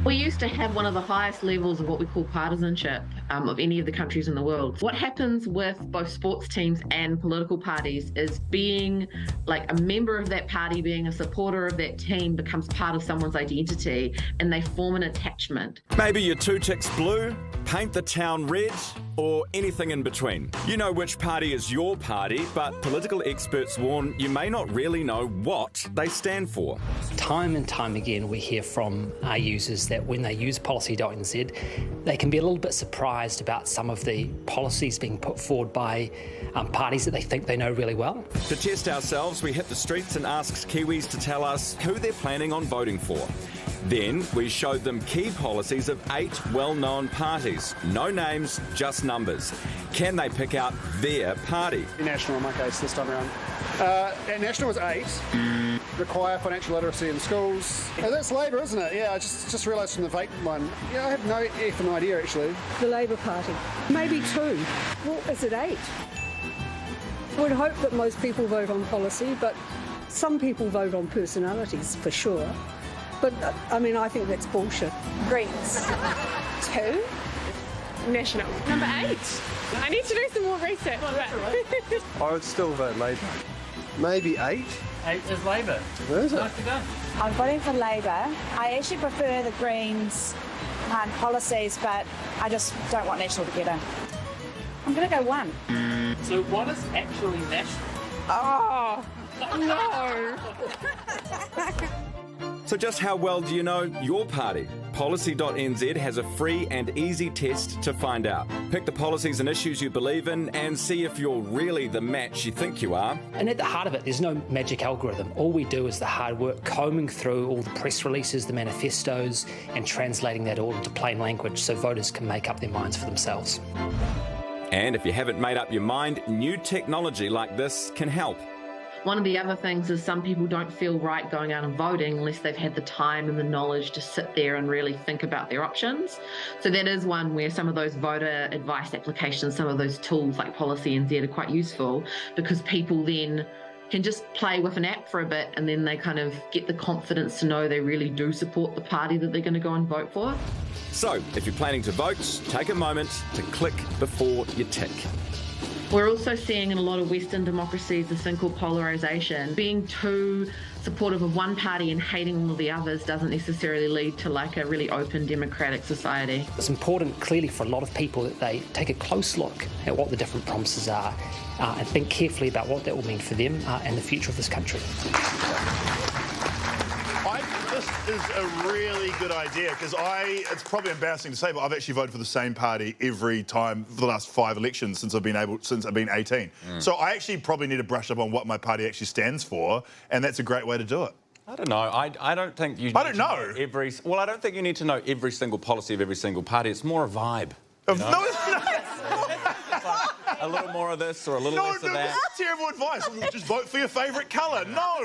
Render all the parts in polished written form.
We used to have one of the highest levels of what we call partisanship of any of the countries in the world. What happens with both sports teams and political parties is being like a member of that party, being a supporter of that team becomes part of someone's identity and they form an attachment. Maybe your two ticks blue, paint the town red, or anything in between. You know which party is your party, but political experts warn you may not really know what they stand for. Time and time again we hear from our users that when they use policy.nz, they can be a little bit surprised about some of the policies being put forward by parties that they think they know really well. To test ourselves, we hit the streets and asked Kiwis to tell us who they're planning on voting for. Then we showed them key policies of 8 well-known parties. No names, just numbers. Can they pick out their party? National in my case this time around. National was 8. Require financial literacy in schools. Oh, that's Labour, isn't it? Yeah, I just realised from the vape one. Yeah, I have no effing idea actually. The Labour Party. Maybe 2. Well, is it 8? I would hope that most people vote on policy, but some people vote on personalities for sure. But, I mean, I think that's bullshit. Greens. 2. National. Number 8. I need to do some more research. I would still vote Labour. Maybe 8? 8 is Labour. Where is it? Nice to go. I'm voting for Labour. I actually prefer the Greens policies, but I just don't want National to get in. I'm going to go 1. So what is actually National? Oh, no. So just how well do you know your party? Policy.nz has a free and easy test to find out. Pick the policies and issues you believe in and see if you're really the match you think you are. And at the heart of it, there's no magic algorithm. All we do is the hard work, combing through all the press releases, the manifestos, and translating that all into plain language so voters can make up their minds for themselves. And if you haven't made up your mind, new technology like this can help. One of the other things is some people don't feel right going out and voting unless they've had the time and the knowledge to sit there and really think about their options. So that is one where some of those voter advice applications, some of those tools like Policy NZ are quite useful because people then can just play with an app for a bit and then they kind of get the confidence to know they really do support the party that they're going to go and vote for. So if you're planning to vote, take a moment to click before you tick. We're also seeing in a lot of Western democracies this thing called polarisation. Being too supportive of one party and hating all of the others doesn't necessarily lead to like a really open democratic society. It's important clearly for a lot of people that they take a close look at what the different promises are and think carefully about what that will mean for them and the future of this country. This is a really good idea because it's probably embarrassing to say, but I've actually voted for the same party every time for the last 5 elections since I've been 18. So I actually probably need to brush up on what my party actually stands for, and that's a great way to do it. I don't know. I don't think you. I don't know. I don't think you need to know every single policy of every single party. It's more a vibe. You know? No, it's not. A little more of this or a little less of that. No, that's terrible advice. Just vote for your favourite colour. No.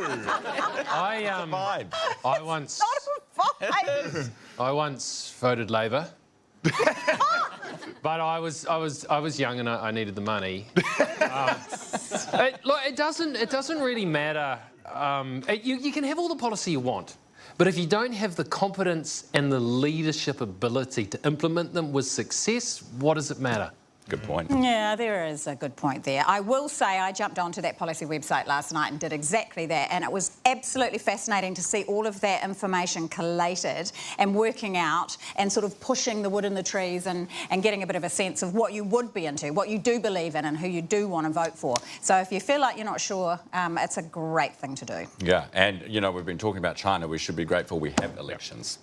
Vibe. I once. I once voted Labour. But I was young and I needed the money. It doesn't really matter. You can have all the policy you want, but if you don't have the competence and the leadership ability to implement them with success, what does it matter? Good point. Yeah, there is a good point there. I will say I jumped onto that policy website last night and did exactly that, and it was absolutely fascinating to see all of that information collated and working out and sort of pushing the wood in the trees and getting a bit of a sense of what you would be into, what you do believe in and who you do want to vote for. So if you feel like you're not sure, it's a great thing to do. Yeah, and, you know, we've been talking about China. We should be grateful we have elections.